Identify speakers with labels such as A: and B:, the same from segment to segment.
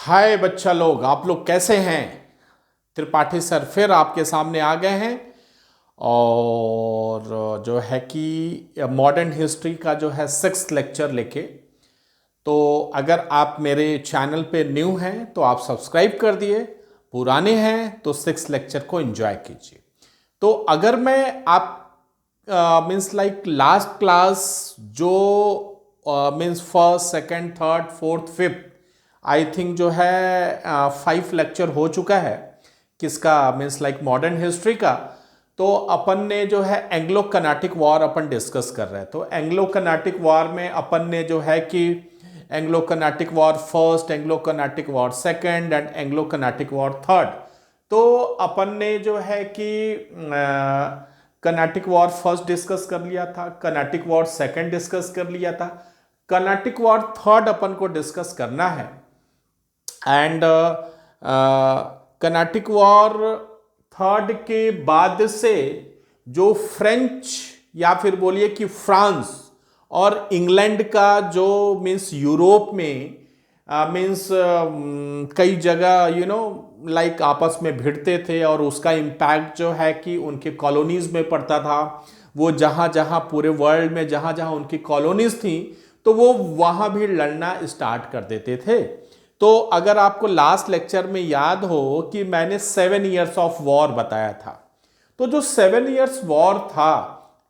A: हाय बच्चा लोग, आप लोग कैसे हैं। त्रिपाठी सर फिर आपके सामने आ गए हैं और जो है कि मॉडर्न हिस्ट्री का जो है 6th लेक्चर लेके। तो अगर आप मेरे चैनल पे न्यू हैं तो आप सब्सक्राइब कर दिए, पुराने हैं तो 6th लेक्चर को एंजॉय कीजिए। तो अगर मैं आप मीन्स लाइक लास्ट क्लास जो means first second third fourth fifth I think जो है 5 लेक्चर हो चुका है किसका मीन्स लाइक मॉडर्न हिस्ट्री का। तो अपन ने जो है एंग्लो कर्नाटिक वॉर अपन डिस्कस कर रहे हैं। तो एंग्लो कर्नाटिक वॉर में अपन ने जो है कि Anglo Carnatic war first, Anglo Carnatic war second and Anglo Carnatic war third. तो अपन ने जो है कि कर्नाटिक वॉर फर्स्ट डिस्कस कर लिया था, कर्नाटिक वॉर सेकंड डिस्कस कर लिया था, कर्नाटिक वॉर थर्ड अपन को डिस्कस करना है। एंड कर्नाटिक वॉर थर्ड के बाद से जो फ्रेंच या फिर बोलिए कि फ्रांस और इंग्लैंड का जो मीन्स यूरोप में मीन्स कई जगह लाइक आपस में भिड़ते थे और उसका इम्पैक्ट जो है कि उनके कॉलोनीज में पड़ता था। वो जहाँ जहाँ पूरे वर्ल्ड में जहाँ जहाँ उनकी कॉलोनीज थी तो वो वहाँ भी लड़ना स्टार्ट कर देते थे। तो अगर आपको लास्ट लेक्चर में याद हो कि मैंने 7 ईयर्स ऑफ वॉर बताया था, तो जो 7 ईयर्स वॉर था,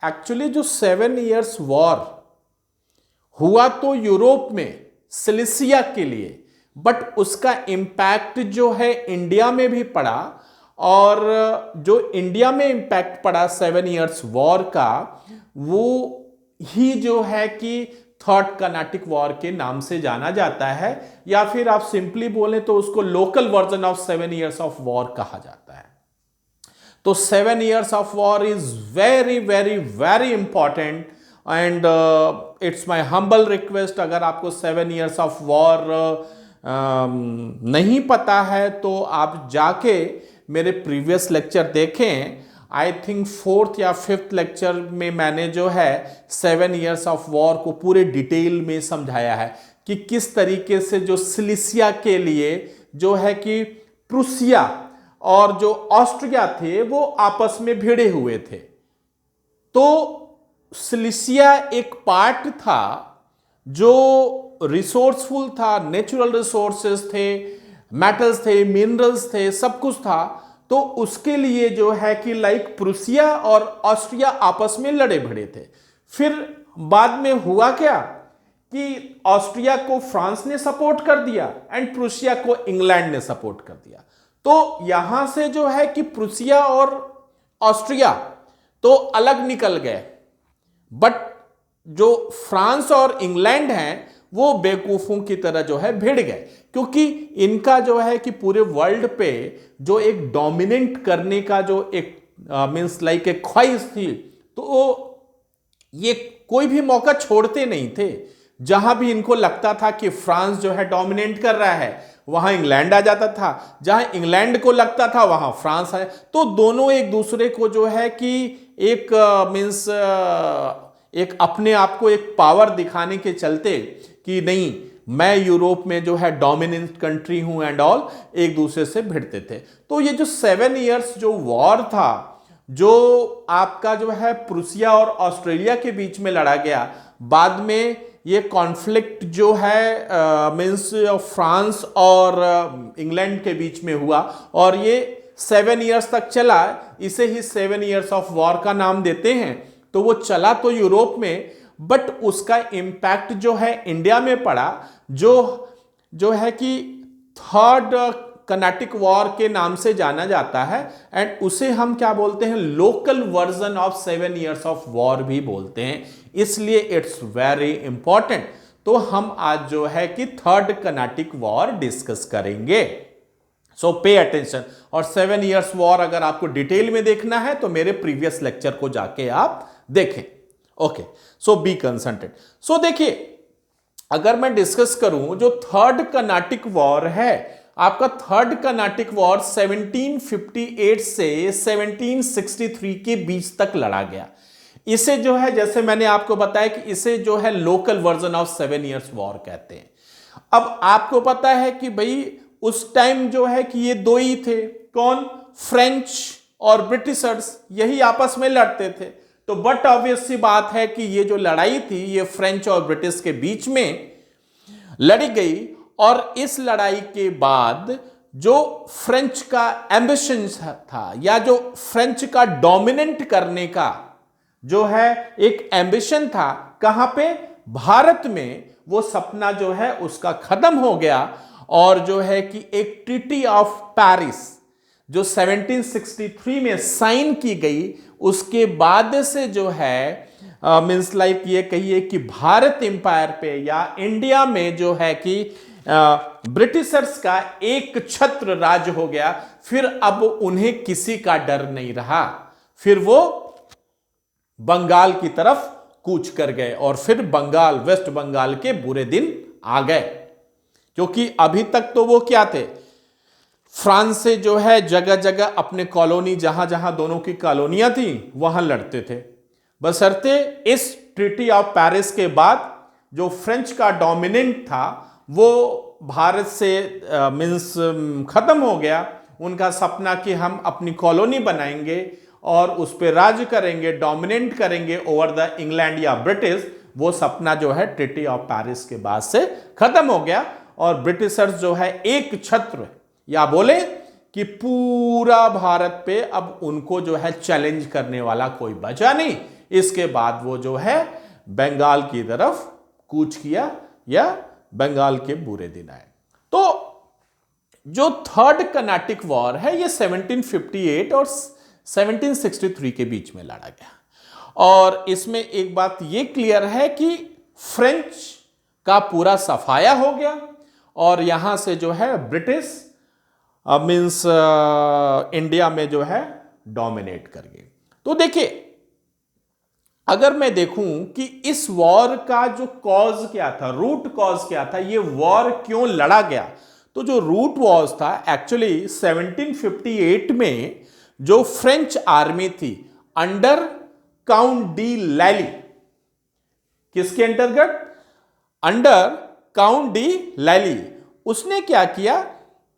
A: एक्चुअली जो 7 ईयर्स वॉर हुआ तो यूरोप में सिलिसिया के लिए, बट उसका इंपैक्ट जो है इंडिया में भी पड़ा। और जो इंडिया में इंपैक्ट पड़ा 7 ईयर्स वॉर का, वो ही जो है कि थर्ड कर्नाटिक वॉर के नाम से जाना जाता है, या फिर आप सिंपली बोलें तो उसको local version of 7 years of war कहा जाता है। तो 7 years of war is very very very important and it's my humble request, अगर आपको 7 ईयर्स ऑफ वॉर नहीं पता है तो आप जाके मेरे प्रीवियस लेक्चर देखें। आई थिंक 4th या 5th लेक्चर में मैंने जो है 7 ईयर्स ऑफ वॉर को पूरे डिटेल में समझाया है कि किस तरीके से जो सिलिसिया के लिए जो है कि प्रूसिया और जो ऑस्ट्रिया थे वो आपस में भिड़े हुए थे। तो सिलिसिया एक पार्ट था जो रिसोर्सफुल था, नेचुरल रिसोर्सेस थे, मेटल्स थे, मिनरल्स थे, सब कुछ था। तो उसके लिए जो है कि लाइक प्रूसिया और ऑस्ट्रिया आपस में लड़े भिड़े थे। फिर बाद में हुआ क्या कि ऑस्ट्रिया को फ्रांस ने सपोर्ट कर दिया एंड प्रूसिया को इंग्लैंड ने सपोर्ट कर दिया। तो यहां से जो है कि प्रूसिया और ऑस्ट्रिया तो अलग निकल गए, बट जो फ्रांस और इंग्लैंड हैं वो बेवकूफों की तरह जो है भिड़ गए, क्योंकि इनका जो है कि पूरे वर्ल्ड पे जो एक डोमिनेट करने का जो एक मींस लाइक एक ख्वाहिश थी, तो ये कोई भी मौका छोड़ते नहीं थे। जहां भी इनको लगता था कि फ्रांस जो है डोमिनेट कर रहा है, वहां इंग्लैंड आ जाता था, जहां इंग्लैंड को लगता था वहां फ्रांस है। तो दोनों एक दूसरे को जो है कि एक मींस एक अपने आप को एक पावर दिखाने के चलते कि नहीं मैं यूरोप में जो है डोमिनेंट कंट्री हूं एंड ऑल, एक दूसरे से भिड़ते थे। तो ये जो 7 ईयर्स जो वॉर था, जो आपका जो है प्रूसिया और ऑस्ट्रेलिया के बीच में लड़ा गया, बाद में ये कॉन्फ्लिक्ट जो है मींस फ्रांस और इंग्लैंड के बीच में हुआ और ये 7 ईयर्स तक चला। इसे ही 7 ईयर्स ऑफ वॉर का नाम देते हैं। तो वो चला तो यूरोप में, बट उसका इंपैक्ट जो है इंडिया में पड़ा, जो है कि थर्ड कर्नाटिक वॉर के नाम से जाना जाता है। एंड उसे हम क्या बोलते हैं, local version of 7 years of war भी बोलते हैं, इसलिए इट्स वेरी इंपॉर्टेंट। तो हम आज जो है कि थर्ड कर्नाटिक वॉर डिस्कस करेंगे। सो पे अटेंशन। और 7 ईयर्स वॉर अगर आपको डिटेल में देखना है तो मेरे प्रीवियस लेक्चर को जाके आप देखें। ओके, सो बी कंसंट्रेट। सो देखिए, अगर मैं डिस्कस करूं जो थर्ड कर्नाटिक वॉर है, आपका थर्ड कर्नाटिक वॉर 1758 से 1763 के बीच तक लड़ा गया। इसे जो है, जैसे मैंने आपको बताया कि इसे जो है local version of 7 years war कहते हैं। अब आपको पता है कि भाई उस टाइम जो है कि ये दो ही थे, कौन, फ्रेंच और ब्रिटिशर्स, यही आपस में लड़ते थे। तो बट ऑब्वियस सी बात है कि ये जो लड़ाई थी ये फ्रेंच और ब्रिटिश के बीच में लड़ी गई, और इस लड़ाई के बाद जो फ्रेंच का एम्बिशन था, या जो फ्रेंच का डोमिनेट करने का जो है एक एम्बिशन था, कहां पे, भारत में, वो सपना जो है उसका खत्म हो गया। और जो है कि एक ट्रीटी ऑफ पेरिस जो 1763 में साइन की गई, उसके बाद से जो है मीन्स लाइक ये कहिए कि भारत एम्पायर पे या इंडिया में जो है कि ब्रिटिशर्स का एक छत्र राज हो गया। फिर अब उन्हें किसी का डर नहीं रहा, फिर वो बंगाल की तरफ कूच कर गए, और फिर बंगाल, वेस्ट बंगाल के बुरे दिन आ गए। क्योंकि अभी तक तो वो क्या थे, फ्रांस से जो है जगह जगह अपने कॉलोनी, जहां जहां दोनों की कॉलोनियां थी वहां लड़ते थे। बशर्ते इस ट्रीटी ऑफ पेरिस के बाद जो फ्रेंच का डोमिनेंट था वो भारत से मीन्स खत्म हो गया। उनका सपना कि हम अपनी कॉलोनी बनाएंगे और उस पर राज करेंगे, डोमिनेट करेंगे ओवर द इंग्लैंड या ब्रिटिश, वो सपना जो है ट्रीटी ऑफ पेरिस के बाद से खत्म हो गया। और ब्रिटिशर्स जो है एक छत्र, या बोले कि पूरा भारत पे अब उनको जो है चैलेंज करने वाला कोई बचा नहीं। इसके बाद वो जो है बंगाल की तरफ कूच किया, या बंगाल के बुरे दिन आए। तो जो थर्ड कर्नाटिक वॉर है ये 1758 और 1763 के बीच में लड़ा गया। और इसमें एक बात ये क्लियर है कि फ्रेंच का पूरा सफाया हो गया, और यहां से जो है ब्रिटिश मीन्स इंडिया में जो है डोमिनेट कर गई। तो देखिए, अगर मैं देखूं कि इस वॉर का जो कॉज क्या था, रूट कॉज क्या था, ये वॉर क्यों लड़ा गया, तो जो रूट वॉज था एक्चुअली 1758 में जो फ्रेंच आर्मी थी अंडर काउंट डी लैली, किसके अंतर्गत, अंडर काउंट डी लैली, उसने क्या किया,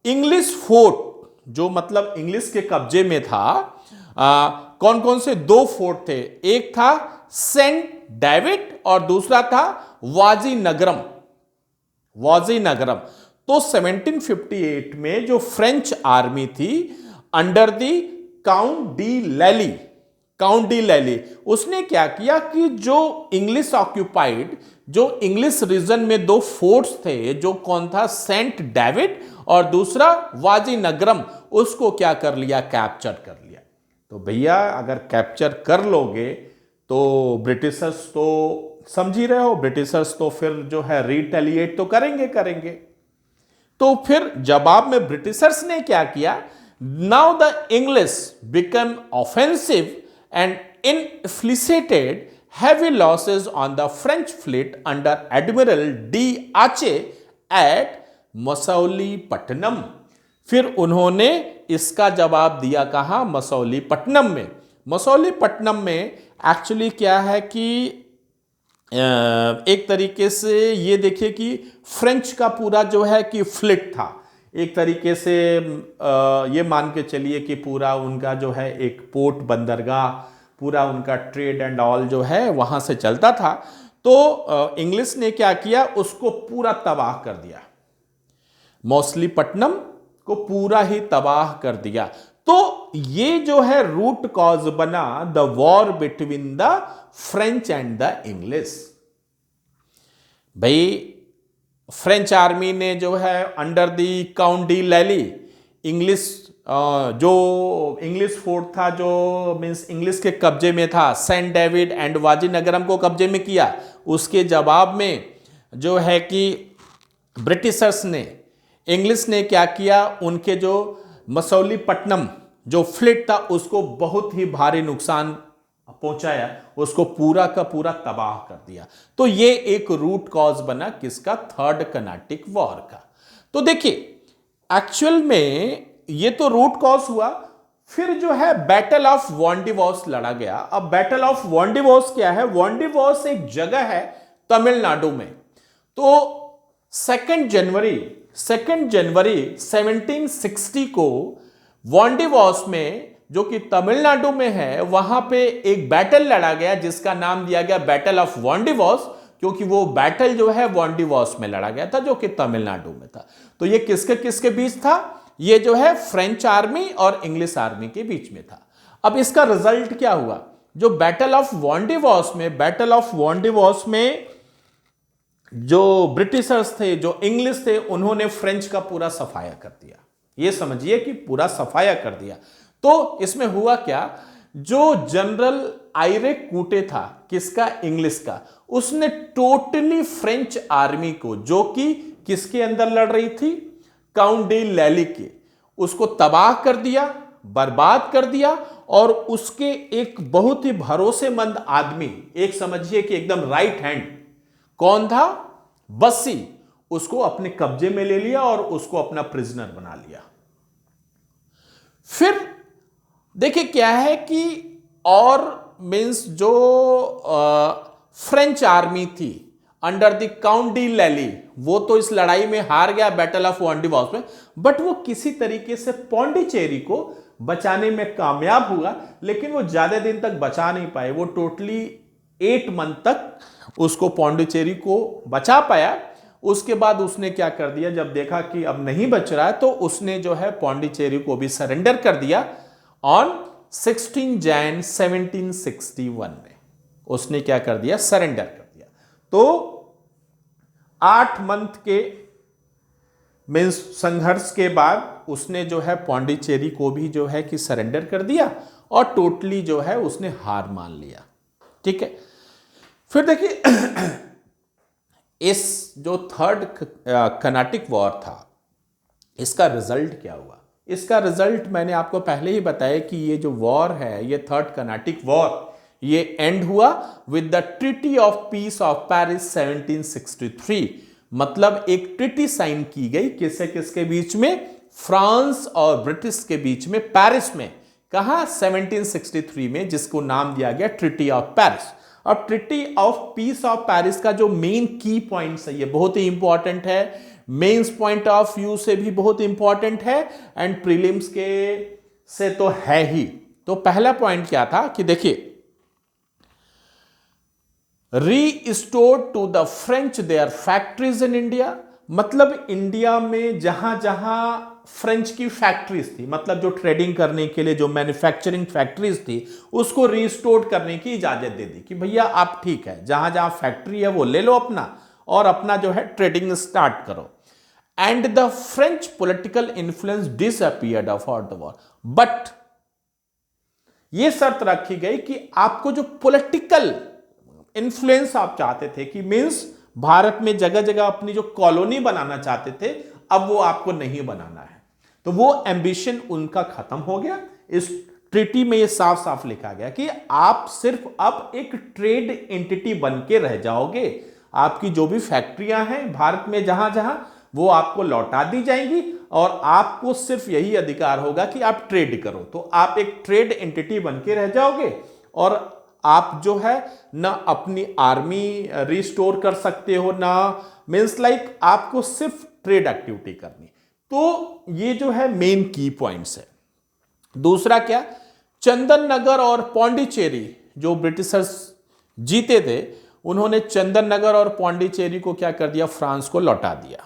A: इंग्लिश फोर्ट जो मतलब इंग्लिश के कब्जे में था, कौन कौन से दो फोर्ट थे, एक था सेंट डेविड और दूसरा था वाजी नगरम, वाजी नगरम। तो 1758 में जो फ्रेंच आर्मी थी अंडर दी काउंट डी लैली, काउंट डी लैली, उसने क्या किया कि जो इंग्लिश ऑक्यूपाइड, जो इंग्लिश रीजन में दो फोर्ट्स थे, जो कौन था, सेंट डेविड और दूसरा वाजी नगरम, उसको क्या कर लिया, कैप्चर कर लिया। तो भैया अगर कैप्चर कर लोगे तो ब्रिटिशर्स तो समझ ही रहे हो, ब्रिटिशर्स तो फिर जो है रिटेलिएट तो करेंगे। तो फिर जवाब में ब्रिटिशर्स ने क्या किया, now the English become offensive and inflicted heavy losses on the French fleet under Admiral d'Ache at मसौलीपट्टनम। फिर उन्होंने इसका जवाब दिया कहां, मसौलीपट्टनम में। मसौलीपट्टनम में एक्चुअली क्या है कि एक तरीके से ये देखिए कि फ्रेंच का पूरा जो है कि फ्लीट था, एक तरीके से ये मान के चलिए कि पूरा उनका जो है एक पोर्ट, बंदरगाह, पूरा उनका ट्रेड एंड ऑल जो है वहां से चलता था। तो इंग्लिश ने क्या किया, उसको पूरा तबाह कर दिया, मौसलीपट्टनम को पूरा ही तबाह कर दिया। तो ये जो है रूट कॉज बना the war between the French and the English. भाई फ्रेंच आर्मी ने जो है अंडर दी काउंट डी लैली, इंग्लिश जो इंग्लिश फोर्ट था, जो मीन्स इंग्लिश के कब्जे में था, सेंट डेविड एंड वाजी नगरम को कब्जे में किया। उसके जवाब में जो है कि ब्रिटिशर्स ने, इंग्लिश ने क्या किया, उनके जो मसौलीपट्टनम जो फ्लीट था उसको बहुत ही भारी नुकसान पहुंचाया, उसको पूरा का पूरा तबाह कर दिया। तो ये एक रूट कॉज बना किसका, थर्ड कर्नाटिक वॉर का। तो देखिए एक्चुअल में ये तो रूट कॉज हुआ। फिर जो है बैटल ऑफ वॉन्डिवोस लड़ा गया। अब बैटल ऑफ वॉन्डिवोस क्या है, वॉन्डिवोस एक जगह है तमिलनाडु में। तो 2 जनवरी 2 जनवरी 1760 को वॉन्डिवॉस में, जो कि तमिलनाडु में है, वहां पे एक बैटल लड़ा गया जिसका नाम दिया गया बैटल ऑफ वॉन्डिवॉस, क्योंकि वो बैटल जो है वॉन्डिवॉस में लड़ा गया था जो कि तमिलनाडु में था। तो ये किसके किसके बीच था? ये जो है फ्रेंच आर्मी और इंग्लिश आर्मी के बीच में था। अब इसका रिजल्ट क्या हुआ? जो बैटल ऑफ वॉन्डिवॉस में जो ब्रिटिशर्स थे, जो इंग्लिश थे, उन्होंने फ्रेंच का पूरा सफाया कर दिया। ये समझिए कि पूरा सफाया कर दिया। तो इसमें हुआ क्या, जो जनरल आयरे कूटे था, किसका? इंग्लिश का, उसने टोटली फ्रेंच आर्मी को, जो कि किसके अंदर लड़ रही थी? काउंट डे लैली के, उसको तबाह कर दिया, बर्बाद कर दिया। और उसके एक बहुत ही भरोसेमंद आदमी, एक समझिए कि एकदम राइट हैंड, कौन था? बस्सी, उसको अपने कब्जे में ले लिया और उसको अपना प्रिजनर बना लिया। फिर देखिए क्या है कि और मींस जो फ्रेंच आर्मी थी अंडर द काउंट डी लैली, वो तो इस लड़ाई में हार गया बैटल ऑफ वॉन्डिवॉस में, बट वो किसी तरीके से पौंडीचेरी को बचाने में कामयाब हुआ, लेकिन वो ज्यादा दिन तक बचा नहीं पाए। वो टोटली 8 मंथ तक उसको पौंडीचेरी को बचा पाया। उसके बाद उसने क्या कर दिया, जब देखा कि अब नहीं बच रहा है, तो उसने जो है पौंडीचेरी को भी सरेंडर कर दिया ऑन 16 जनवरी 1761 में। उसने क्या कर दिया? सरेंडर कर दिया। तो 8 मंथ के मीन्स संघर्ष के बाद उसने जो है पौंडीचेरी को भी जो है कि सरेंडर कर दिया और टोटली जो है उसने हार मान लिया। ठीक है, फिर देखिए इस जो थर्ड कर्नाटिक वॉर था, इसका रिजल्ट क्या हुआ? इसका रिजल्ट मैंने आपको पहले ही बताया कि ये जो वॉर है, ये थर्ड कर्नाटिक वॉर, ये एंड हुआ with the treaty of peace of Paris 1763। मतलब एक ट्रीटी साइन की गई, किससे किसके बीच में? फ्रांस और ब्रिटिश के बीच में, पेरिस में। कहां? 1763 में, जिसको नाम दिया गया ट्रीटी ऑफ पेरिस। और treaty of peace of Paris का जो मेन की पॉइंट्स है, ये बहुत ही इंपॉर्टेंट है, मेंस पॉइंट ऑफ व्यू से भी बहुत इंपॉर्टेंट है एंड प्रीलिम्स के से तो है ही। तो पहला पॉइंट क्या था कि देखिए, restored to the French their factories in India. मतलब इंडिया में जहां जहां फ्रेंच की फैक्ट्रीज थी, मतलब जो ट्रेडिंग करने के लिए जो मैन्युफैक्चरिंग फैक्ट्रीज थी, उसको रीस्टोर करने की इजाजत दे दी कि भैया आप ठीक है, जहां जहां फैक्ट्री है वो ले लो अपना, और अपना जो है ट्रेडिंग स्टार्ट करो। And the French political influence disappeared after the war. But यह शर्त रखी गई कि आपको जो पॉलिटिकल इन्फ्लुएंस आप चाहते थे, कि मींस भारत में जगह जगह अपनी जो कॉलोनी बनाना चाहते थे, अब वो आपको नहीं बनाना है। तो वो एम्बिशन उनका खत्म हो गया। इस ट्रीटी में ये साफ साफ लिखा गया कि आप सिर्फ अब एक ट्रेड एंटिटी बन के रह जाओगे। आपकी जो भी फैक्ट्रियां हैं भारत में जहां जहां, वो आपको लौटा दी जाएंगी और आपको सिर्फ यही अधिकार होगा कि आप ट्रेड करो। तो आप एक ट्रेड एंटिटी बन के रह जाओगे और आप जो है ना अपनी आर्मी रिस्टोर कर सकते हो, ना मीन्स लाइक आपको सिर्फ ट्रेड एक्टिविटी करनी। तो ये जो है मेन की पॉइंट्स है। दूसरा क्या, चंदन नगर और पौंडीचेरी जो ब्रिटिशर्स जीते थे, उन्होंने चंदन नगर और पौंडीचेरी को क्या कर दिया? फ्रांस को लौटा दिया।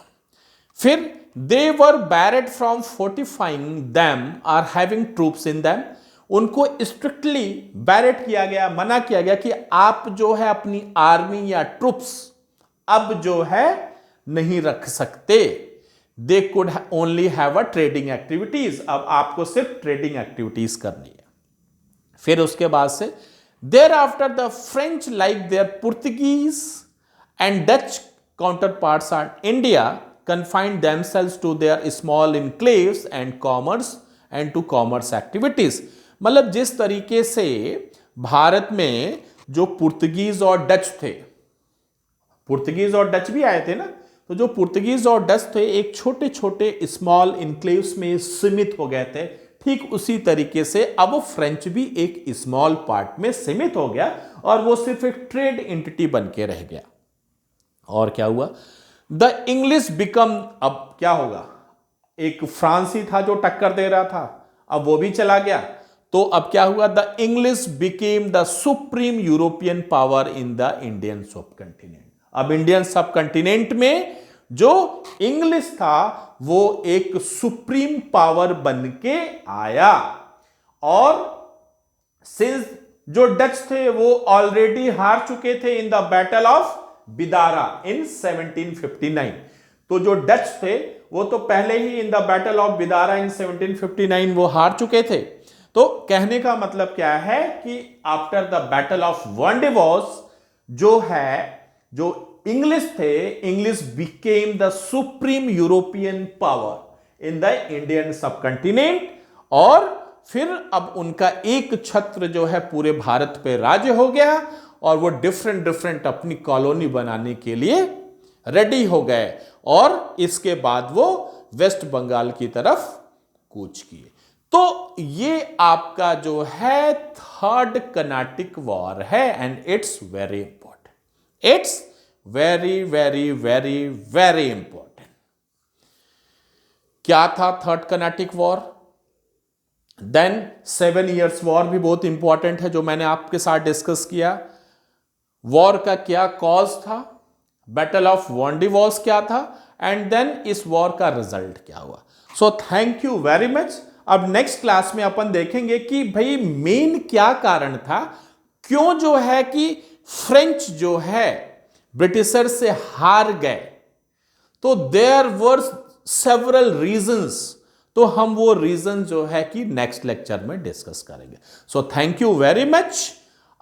A: फिर they were barred from fortifying them or having troops in them. उनको स्ट्रिक्टली बैरेट किया गया, मना किया गया कि आप जो है अपनी आर्मी या ट्रूप्स अब जो है नहीं रख सकते। They could only have a trading activities. अब आपको सिर्फ ट्रेडिंग एक्टिविटीज करनी है। फिर उसके बाद से thereafter the French like their Portuguese and Dutch counterparts are India confined themselves to their small enclaves and commerce and to commerce activities। मतलब जिस तरीके से भारत में जो पुर्तगीज और डच थे, पुर्तगीज और डच भी आए थे ना, तो जो पुर्तगीज और डच थे एक छोटे छोटे स्मॉल इनक्लेव्स में सीमित हो गए थे, ठीक उसी तरीके से अब फ्रेंच भी एक स्मॉल पार्ट में सीमित हो गया और वो सिर्फ एक ट्रेड एंटिटी बन के रह गया। और क्या हुआ? द इंग्लिश बिकम, अब क्या होगा, एक फ्रांसी था जो टक्कर दे रहा था, अब वो भी चला गया, तो अब क्या हुआ, the English became the supreme European power in the Indian सब कंटिनेंट। अब इंडियन सब कंटिनेंट में जो इंग्लिश था वो एक सुप्रीम पावर बन के आया। और सिंस जो डच थे वो ऑलरेडी हार चुके थे इन द बैटल ऑफ बिदारा इन 1759, तो जो डच थे वो तो पहले ही इन द बैटल ऑफ बिदारा इन 1759 वो हार चुके थे। तो कहने का मतलब क्या है कि आफ्टर द बैटल ऑफ वॉन्डिवॉस जो है, जो इंग्लिश थे, English became the supreme European power in the Indian सब कंटिनेंट, और फिर अब उनका एक छत्र जो है पूरे भारत पे राज्य हो गया, और वो डिफरेंट डिफरेंट अपनी कॉलोनी बनाने के लिए रेडी हो गए, और इसके बाद वो वेस्ट बंगाल की तरफ कूच किए। तो ये आपका जो है थर्ड कर्नाटिक वॉर है, and it's very important, it's very very very very important. क्या था third Carnatic war? Then 7 years war भी बहुत इंपॉर्टेंट है, जो मैंने आपके साथ डिस्कस किया। वॉर का क्या कॉज था, बैटल ऑफ वॉन्डिवॉस क्या था, एंड देन इस वॉर का रिजल्ट क्या हुआ। So thank you very much. अब नेक्स्ट क्लास में अपन देखेंगे कि भाई मेन क्या कारण था, क्यों जो है कि फ्रेंच जो है ब्रिटिशर से हार गए। तो देयर वर सेवरल रीजंस, तो हम वो रीजन जो है कि नेक्स्ट लेक्चर में डिस्कस करेंगे। So thank you very much.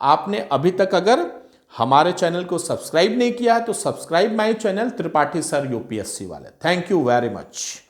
A: आपने अभी तक अगर हमारे चैनल को सब्सक्राइब नहीं किया है तो subscribe my channel Tripathi sir UPSC वाले। Thank you very much.